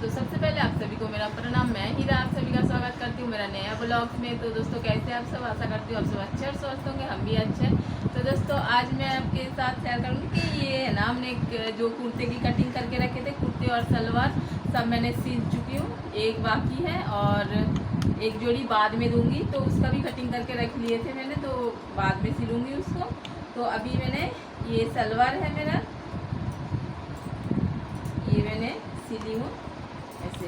दोस्तों, सबसे पहले आप सभी को मेरा प्रणाम। मैं हीरा आप सभी का स्वागत करती हूँ मेरा नया ब्लॉग में। तो दोस्तों, कैसे आप सब? आशा करती हूँ आप सब अच्छे और स्वस्थ होंगे, हम भी अच्छे हैं। तो दोस्तों, आज मैं आपके साथ शेयर करूँगी कि ये है ना, हमने जो कुर्ते की कटिंग करके रखे थे, कुर्ते और सलवार सब मैंने सील चुकी हूँ। एक बाकी है और एक जोड़ी बाद में दूंगी, तो उसका भी कटिंग करके रख लिए थे मैंने, तो बाद में सिलूँगी उसको। तो अभी मैंने ये सलवार है मेरा, ये मैंने सिली हूँ ऐसे।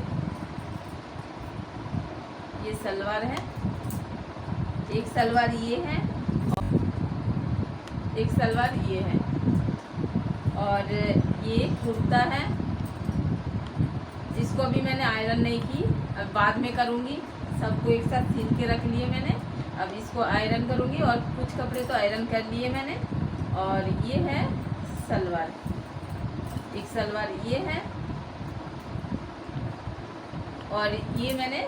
ये सलवार है, एक सलवार ये है और एक सलवार ये है, और ये कुर्ता है जिसको अभी मैंने आयरन नहीं की, अब बाद में करूँगी। सबको एक साथ सिल के रख लिए मैंने, अब इसको आयरन करूँगी। और कुछ कपड़े तो आयरन कर लिए मैंने। और ये है सलवार, एक सलवार ये है और ये मैंने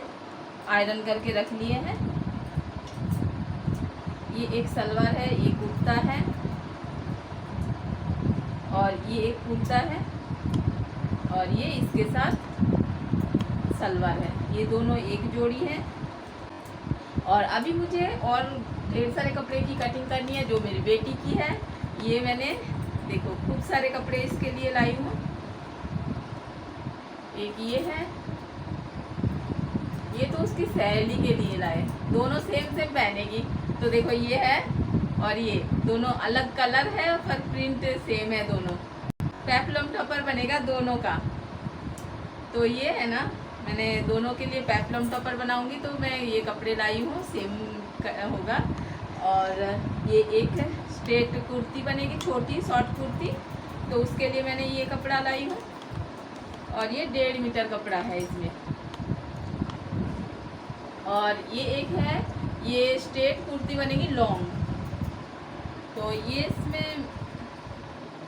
आयरन करके रख लिए हैं। ये एक सलवार है, ये कुर्ता है और ये एक कुर्ता है और ये इसके साथ सलवार है। ये दोनों एक जोड़ी है। और अभी मुझे और ढेर सारे कपड़े की कटिंग करनी है जो मेरी बेटी की है। ये मैंने देखो खूब सारे कपड़े इसके लिए लाई हूँ। एक ये है, ये तो उसकी सहेली के लिए लाए, दोनों सेम सेम पहनेगी। तो देखो ये है और ये दोनों अलग कलर है पर प्रिंट सेम है दोनों। पेप्लम टॉपर बनेगा दोनों का। तो ये है ना, मैंने दोनों के लिए पेप्लम टॉपर बनाऊंगी, तो मैं ये कपड़े लाई हूँ, सेम होगा। और ये एक स्ट्रेट कुर्ती बनेगी, छोटी शॉर्ट कुर्ती, तो उसके लिए मैंने ये कपड़ा लाई हूँ। और ये 1.5 मीटर कपड़ा है इसमें। और ये एक है, ये स्ट्रेट कुर्ती बनेगी लॉन्ग, तो ये इसमें,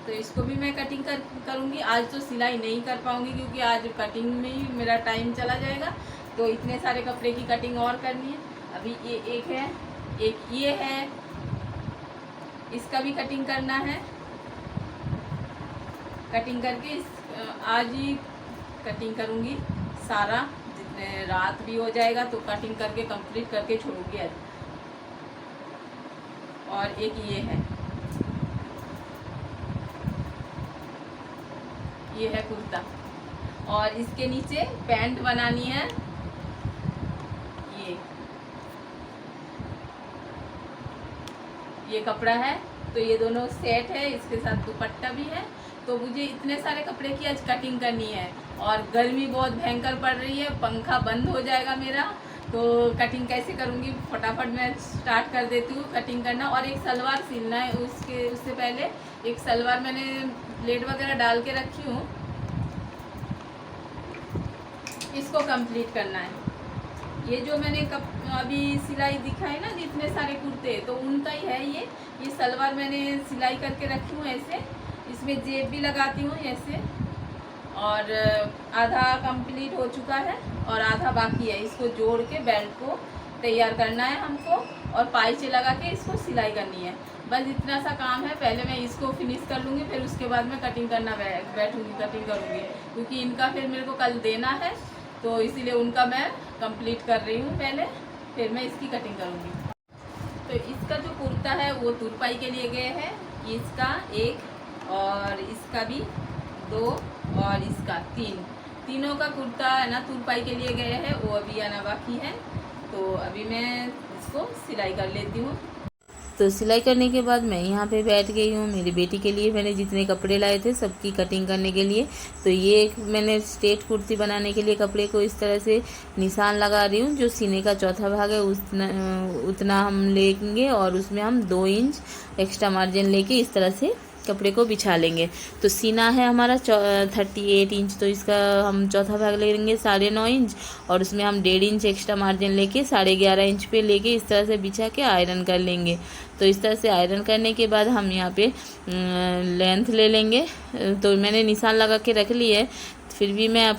तो इसको भी मैं कटिंग करूँगी। आज तो सिलाई नहीं कर पाऊँगी क्योंकि आज कटिंग में ही मेरा टाइम चला जाएगा। तो इतने सारे कपड़े की कटिंग और करनी है। अभी ये एक है, एक ये है, इसका भी कटिंग करना है। कटिंग करके आज ही कटिंग करूँगी सारा, जितने रात भी हो जाएगा तो कटिंग करके कंप्लीट करके छोड़ूंगी आज। और एक ये है, ये है कुर्ता और इसके नीचे पैंट बनानी है। ये कपड़ा है, तो ये दोनों सेट है, इसके साथ दुपट्टा भी है। तो मुझे इतने सारे कपड़े की आज कटिंग करनी है और गर्मी बहुत भयंकर पड़ रही है, पंखा बंद हो जाएगा मेरा, तो कटिंग कैसे करूँगी फटाफट मैं स्टार्ट कर देती हूँ कटिंग करना। और एक सलवार सिलना है, उससे पहले एक सलवार मैंने प्लेट वगैरह डाल के रखी हूँ, इसको कंप्लीट करना है। ये जो मैंने अभी सिलाई दिखाई ना जितने सारे कुर्ते, तो उनका ही है ये सलवार मैंने सिलाई करके रखी हूँ ऐसे। इसमें जेब भी लगाती हूँ ऐसे। और आधा कंप्लीट हो चुका है और आधा बाकी है। इसको जोड़ के बेल्ट को तैयार करना है हमको और पाइचे लगा के इसको सिलाई करनी है। बस इतना सा काम है। पहले मैं इसको फिनिश कर लूँगी, फिर उसके बाद मैं कटिंग करना बैठूँगी, कटिंग करूँगी, क्योंकि इनका फिर मेरे को कल देना है, तो इसीलिए उनका मैं कंप्लीट कर रही हूँ पहले, फिर मैं इसकी कटिंग करूँगी। तो इसका जो कुर्ता है वो तुरपाई के लिए गए हैं, इसका एक और इसका भी 2 और इसका 3, तीनों का कुर्ता है ना तुरपाई के लिए गए हैं, वो अभी आना बाकी है। तो अभी मैं इसको सिलाई कर लेती हूँ। तो सिलाई करने के बाद मैं यहाँ पे बैठ गई हूँ। मेरी बेटी के लिए मैंने जितने कपड़े लाए थे सबकी कटिंग करने के लिए। तो ये मैंने स्ट्रेट कुर्ती बनाने के लिए कपड़े को इस तरह से निशान लगा रही हूँ। जो सीने का चौथा भाग है उतना हम लेंगे और उसमें हम 2 इंच एक्स्ट्रा मार्जिन लेके इस तरह से कपड़े को बिछा लेंगे। तो सीना है हमारा 38 इंच, तो इसका हम चौथा भाग ले लेंगे 9.5 इंच और उसमें हम 1.5 इंच एक्स्ट्रा मार्जिन लेके 11.5 इंच पे लेके इस तरह से बिछा के आयरन कर लेंगे। तो इस तरह से आयरन करने के बाद हम यहाँ पे लेंथ ले लेंगे। तो मैंने निशान लगा के रख ली है, फिर भी मैं आप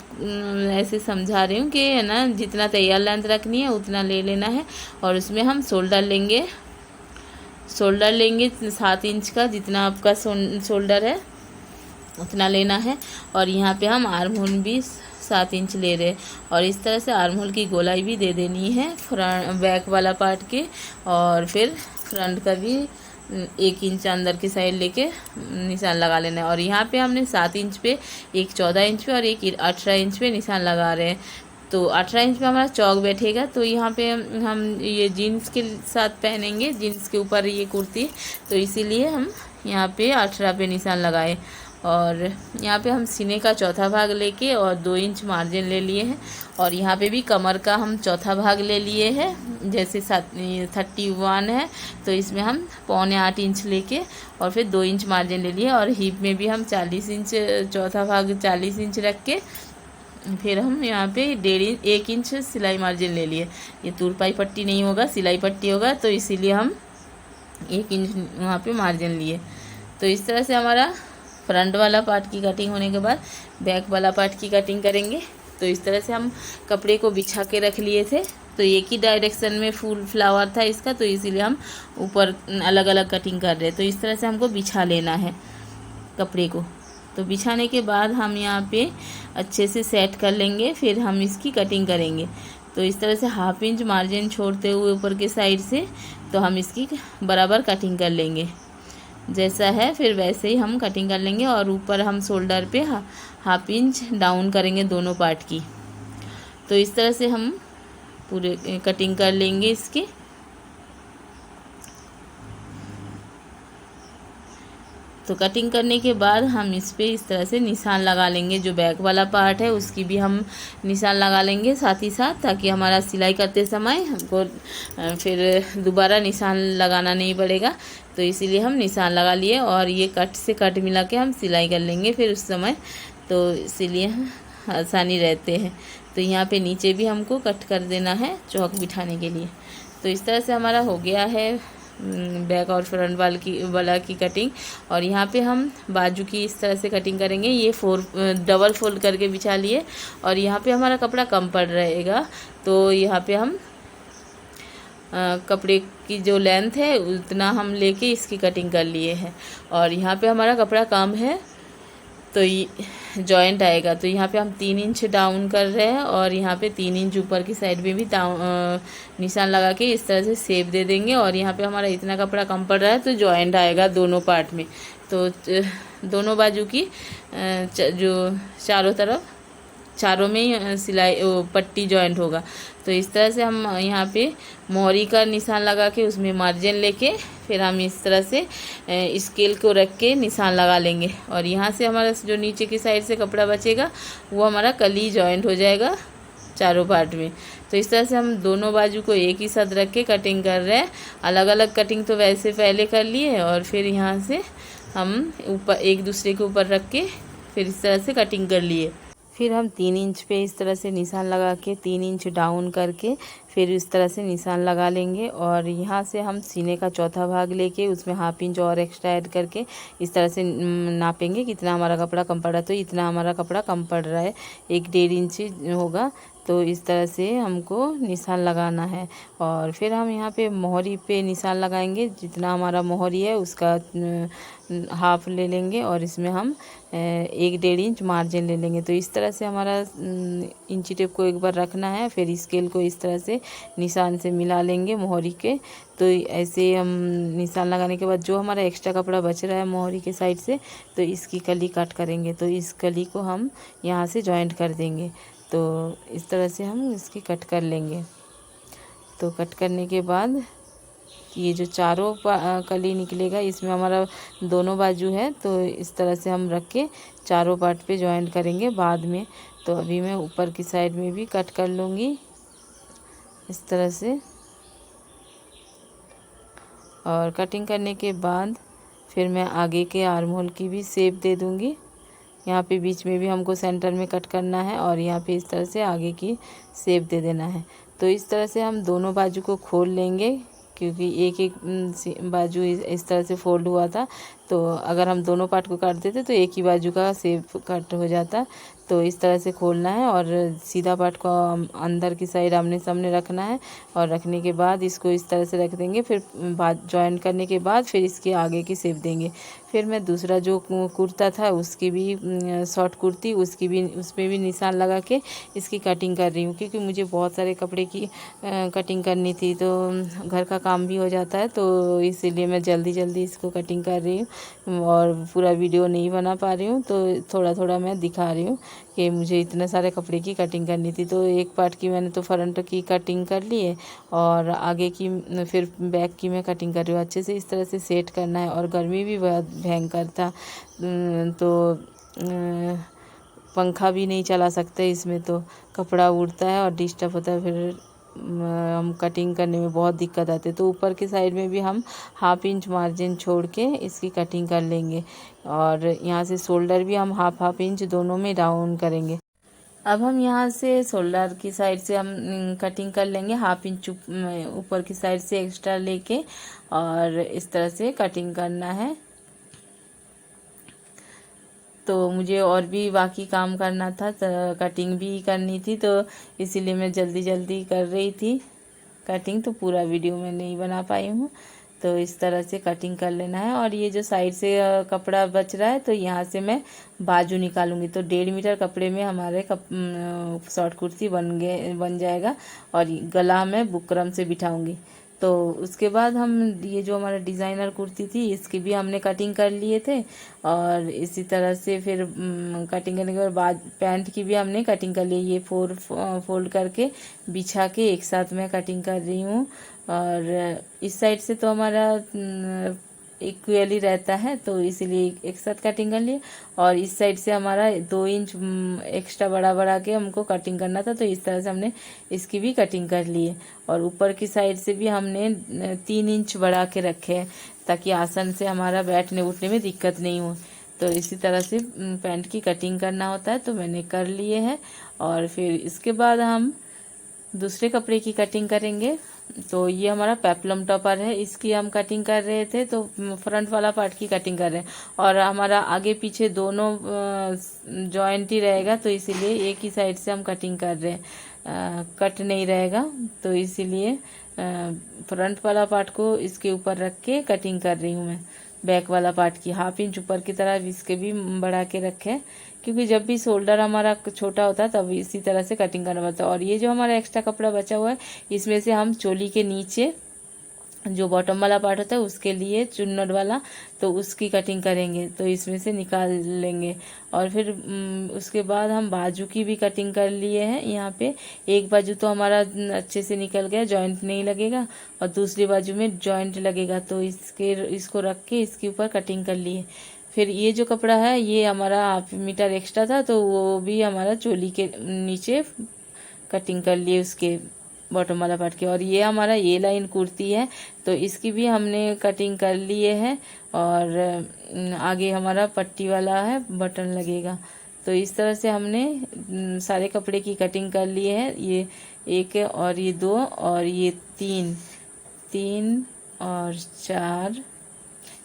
ऐसे समझा रही हूँ कि है ना, जितना तैयार लेंथ रखनी है उतना ले लेना है। और उसमें हम शोल्डर लेंगे 7 इंच का, जितना आपका शोल्डर है उतना लेना है। और यहाँ पे हम आर्म होल भी 7 इंच ले रहे हैं। और इस तरह से आर्म होल की गोलाई भी दे देनी है फ्रंट बैक वाला पार्ट के, और फिर फ्रंट का भी 1 इंच अंदर की साइड लेके निशान लगा लेना है। और यहाँ पे हमने 7 इंच पे, एक 14 इंच पे और एक 18 इंच पे निशान लगा रहे हैं। तो 18 इंच पे हमारा चौक बैठेगा, तो यहाँ पे हम ये जीन्स के साथ पहनेंगे, जीन्स के ऊपर ये कुर्ती, तो इसीलिए हम यहाँ पे 18 पे निशान लगाए। और यहाँ पे हम सीने का चौथा भाग लेके और 2 इंच मार्जिन ले लिए हैं। और यहाँ पे भी कमर का हम चौथा भाग ले लिए हैं, जैसे 31 है तो इसमें हम 7.25 इंच लेके और फिर 2 इंच मार्जिन ले लिए। और हिप में भी हम 40 इंच, चौथा भाग 40 इंच रख के फिर हम यहाँ पे 1.5 इंच सिलाई मार्जिन ले लिए। ये तुरपाई पट्टी नहीं होगा, सिलाई पट्टी होगा, तो इसीलिए हम 1 इंच वहाँ पे मार्जिन लिए। तो इस तरह से हमारा फ्रंट वाला पार्ट की कटिंग होने के बाद बैक वाला पार्ट की कटिंग करेंगे। तो इस तरह से हम कपड़े को बिछा के रख लिए थे, तो एक ही डायरेक्शन में फुल फ्लावर था इसका, तो इसीलिए हम ऊपर अलग अलग कटिंग कर रहे हैं। तो इस तरह से हमको बिछा लेना है कपड़े को। तो बिछाने के बाद हम यहाँ पे अच्छे से सेट कर लेंगे, फिर हम इसकी कटिंग करेंगे। तो इस तरह से 1/2 इंच मार्जिन छोड़ते हुए ऊपर के साइड से, तो हम इसकी बराबर कटिंग कर लेंगे, जैसा है फिर वैसे ही हम कटिंग कर लेंगे। और ऊपर हम शोल्डर पे 1/2 इंच डाउन करेंगे दोनों पार्ट की। तो इस तरह से हम पूरे कटिंग कर लेंगे इसकी। तो कटिंग करने के बाद हम इस पे इस तरह से निशान लगा लेंगे। जो बैक वाला पार्ट है उसकी भी हम निशान लगा लेंगे साथ ही साथ, ताकि हमारा सिलाई करते समय हमको फिर दोबारा निशान लगाना नहीं पड़ेगा। तो इसीलिए हम निशान लगा लिए, और ये कट से कट मिला के हम सिलाई कर लेंगे फिर उस समय, तो इसीलिए आसानी रहते हैं। तो यहाँ पे नीचे भी हमको कट कर देना है चौक बिठाने के लिए। तो इस तरह से हमारा हो गया है बैक और फ्रंट वाला की कटिंग। और यहाँ पे हम बाजू की इस तरह से कटिंग करेंगे। ये डबल फोल्ड करके बिछा लिए, और यहाँ पे हमारा कपड़ा कम पड़ रहेगा, तो यहाँ पे हम कपड़े की जो लेंथ है उतना हम लेके इसकी कटिंग कर लिए हैं। और यहाँ पे हमारा कपड़ा कम है तो ये जॉइंट आएगा, तो यहाँ पे हम 3 इंच डाउन कर रहे हैं, और यहाँ पे 3 इंच ऊपर की साइड में भी निशान लगा के इस तरह से शेप दे देंगे। और यहाँ पे हमारा इतना कपड़ा कम पड़ रहा है तो जॉइंट आएगा दोनों पार्ट में। तो दोनों बाजू की जो चारों में ही सिलाई पट्टी जॉइंट होगा। तो इस तरह से हम यहाँ पे मोहरी का निशान लगा के उसमें मार्जिन लेके फिर हम इस तरह से स्केल को रख के निशान लगा लेंगे। और यहाँ से हमारा जो नीचे की साइड से कपड़ा बचेगा वो हमारा कली जॉइंट हो जाएगा चारों पार्ट में। तो इस तरह से हम दोनों बाजू को एक ही साथ रख के कटिंग कर रहे हैं। अलग अलग कटिंग तो वैसे पहले कर लिए, और फिर यहाँ से हम ऊपर एक दूसरे के ऊपर रख के फिर इस तरह से कटिंग कर लिए। फिर हम 3 इंच पे इस तरह से निशान लगा के 3 इंच डाउन करके फिर इस तरह से निशान लगा लेंगे। और यहाँ से हम सीने का चौथा भाग लेके उसमें 1/2 इंच और एक्स्ट्रा ऐड करके इस तरह से नापेंगे कितना हमारा कपड़ा कम पड़ रहा है। तो इतना हमारा कपड़ा कम पड़ रहा है, 1-1.5 इंच होगा। तो इस तरह से हमको निशान लगाना है। और फिर हम यहाँ पे मोहरी पे निशान लगाएंगे, जितना हमारा मोहरी है उसका हाफ ले लेंगे, और इसमें हम 1-1.5 इंच मार्जिन ले लेंगे। तो इस तरह से हमारा इंची टेप को एक बार रखना है, फिर स्केल को इस तरह से निशान से मिला लेंगे मोहरी के। तो ऐसे हम निशान लगाने के बाद जो हमारा एक्स्ट्रा कपड़ा बच रहा है मोहरी के साइड से, तो इसकी कली कट करेंगे। तो इस कली को हम यहाँ से जॉइंट कर देंगे। तो इस तरह से हम इसकी कट कर लेंगे। तो कट करने के बाद ये जो चारों कली निकलेगा इसमें हमारा दोनों बाजू है, तो इस तरह से हम रख के चारों पार्ट पे जॉइंट करेंगे बाद में। तो अभी मैं ऊपर की साइड में भी कट कर लूँगी इस तरह से। और कटिंग करने के बाद फिर मैं आगे के आर्म होल की भी शेप दे दूँगी। यहाँ पे बीच में भी हमको सेंटर में कट करना है, और यहाँ पे इस तरह से आगे की शेप दे देना है। तो इस तरह से हम दोनों बाजू को खोल लेंगे, क्योंकि एक बाजू इस तरह से फोल्ड हुआ था, तो अगर हम दोनों पार्ट को काट देते तो एक ही बाजू का शेप कट हो जाता। तो इस तरह से खोलना है और सीधा पार्ट को अंदर की साइड आमने सामने रखना है और रखने के बाद इसको इस तरह से रख देंगे। फिर बाद जॉइन करने के बाद फिर इसके आगे की शेप देंगे। फिर मैं दूसरा जो कुर्ता था उसकी भी शॉर्ट कुर्ती उसकी भी उसमें भी निशान लगा के इसकी कटिंग कर रही हूँ, क्योंकि मुझे बहुत सारे कपड़े की कटिंग करनी थी, तो घर का काम भी हो जाता है, तो इसीलिए मैं जल्दी जल्दी इसको कटिंग कर रही हूँ और पूरा वीडियो नहीं बना पा रही हूँ। तो थोड़ा थोड़ा मैं दिखा रही हूँ कि मुझे इतने सारे कपड़े की कटिंग करनी थी। तो एक पार्ट की मैंने तो फ्रंट की कटिंग कर ली है और आगे की फिर बैक की मैं कटिंग कर रही हूँ। अच्छे से इस तरह से सेट करना है। और गर्मी भी बहुत भयंकर था, तो पंखा भी नहीं चला सकते इसमें, तो कपड़ा उड़ता है और डिस्टर्ब होता है, फिर हम कटिंग करने में बहुत दिक्कत आती है। तो ऊपर की साइड में भी हम 1/2 इंच मार्जिन छोड़ के इसकी कटिंग कर लेंगे और यहाँ से शोल्डर भी हम 1/2 इंच दोनों में डाउन करेंगे। अब हम यहाँ से शोल्डर की साइड से हम कटिंग कर लेंगे 1/2 इंच ऊपर की साइड से एक्स्ट्रा लेके, और इस तरह से कटिंग करना है। तो मुझे और भी बाकी काम करना था, तो कटिंग भी करनी थी, तो इसीलिए मैं जल्दी जल्दी कर रही थी कटिंग, तो पूरा वीडियो मैं नहीं बना पाई हूँ। तो इस तरह से कटिंग कर लेना है। और ये जो साइड से कपड़ा बच रहा है, तो यहाँ से मैं बाजू निकालूंगी। तो 1.5 मीटर कपड़े में हमारे शॉर्ट कुर्ती बन जाएगा। और गला मैं बुकरम से बिठाऊंगी। तो उसके बाद हम ये जो हमारा डिज़ाइनर कुर्ती थी इसकी भी हमने कटिंग कर लिए थे, और इसी तरह से फिर कटिंग करने के बाद पैंट की भी हमने कटिंग कर ली। ये फोल्ड करके बिछा के एक साथ मैं कटिंग कर रही हूँ। और इस साइड से तो हमारा इक्वली रहता है, तो इसीलिए एक साथ कटिंग कर लिए। और इस साइड से हमारा 2 इंच एक्स्ट्रा बढ़ा के हमको कटिंग करना था, तो इस तरह से हमने इसकी भी कटिंग कर ली है। और ऊपर की साइड से भी हमने 3 इंच बढ़ा के रखे हैं, ताकि आसन से हमारा बैठने उठने में दिक्कत नहीं हो। तो इसी तरह से पैंट की कटिंग करना होता है, तो मैंने कर लिए हैं। और फिर इसके बाद हम दूसरे कपड़े की कटिंग करेंगे। तो ये हमारा पेप्लम टॉपर है, इसकी हम कटिंग कर रहे थे, तो फ्रंट वाला पार्ट की कटिंग कर रहे हैं। और हमारा आगे पीछे दोनों जॉइंट ही रहेगा, तो इसीलिए एक ही साइड से हम कटिंग कर रहे हैं, कट नहीं रहेगा। तो इसीलिए फ्रंट वाला पार्ट को इसके ऊपर रख के कटिंग कर रही हूँ मैं। बैक वाला पार्ट की 1/2 इंच ऊपर की तरफ इसके भी बढ़ा के रखे, क्योंकि जब भी शोल्डर हमारा छोटा होता है तब इसी तरह से कटिंग करना पड़ता है। और ये जो हमारा एक्स्ट्रा कपड़ा बचा हुआ है, इसमें से हम चोली के नीचे जो बॉटम वाला पार्ट होता है उसके लिए चुन्नट वाला, तो उसकी कटिंग करेंगे, तो इसमें से निकाल लेंगे। और फिर उसके बाद हम बाजू की भी कटिंग कर लिए हैं। यहाँ पे एक बाजू तो हमारा अच्छे से निकल गया, जॉइंट नहीं लगेगा, और दूसरी बाजू में जॉइंट लगेगा, तो इसको रख के इसके ऊपर कटिंग कर लिए। फिर ये जो कपड़ा है ये हमारा 1/2 मीटर एक्स्ट्रा था, तो वो भी हमारा चोली के नीचे कटिंग कर लिए उसके बॉटम वाला पार्ट की। और ये हमारा ये लाइन कुर्ती है, तो इसकी भी हमने कटिंग कर लिए है। और आगे हमारा पट्टी वाला है, बटन लगेगा। तो इस तरह से हमने सारे कपड़े की कटिंग कर लिए है। ये 1 और ये 2 और ये 3 और 4,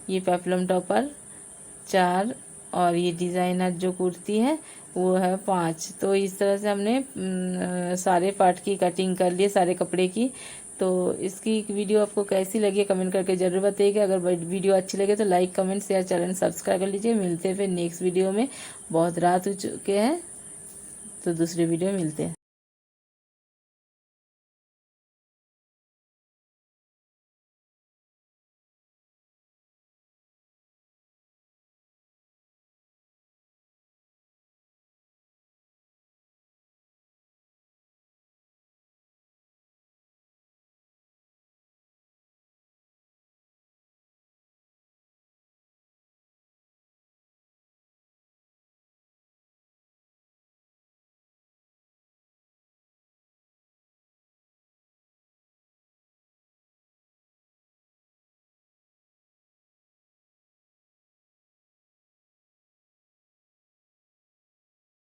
ये पेप्लम टॉपर 4, और ये डिज़ाइनर जो कुर्ती है वो है 5। तो इस तरह से हमने सारे पार्ट की कटिंग कर लिए, सारे कपड़े की। तो इसकी वीडियो आपको कैसी लगी कमेंट करके ज़रूर बताइएगा। अगर वीडियो अच्छी लगे तो like comment share channel subscribe कर लीजिए। मिलते हैं फिर नेक्स्ट वीडियो में। बहुत रात हो चुके हैं, तो दूसरे वीडियो मिलते हैं।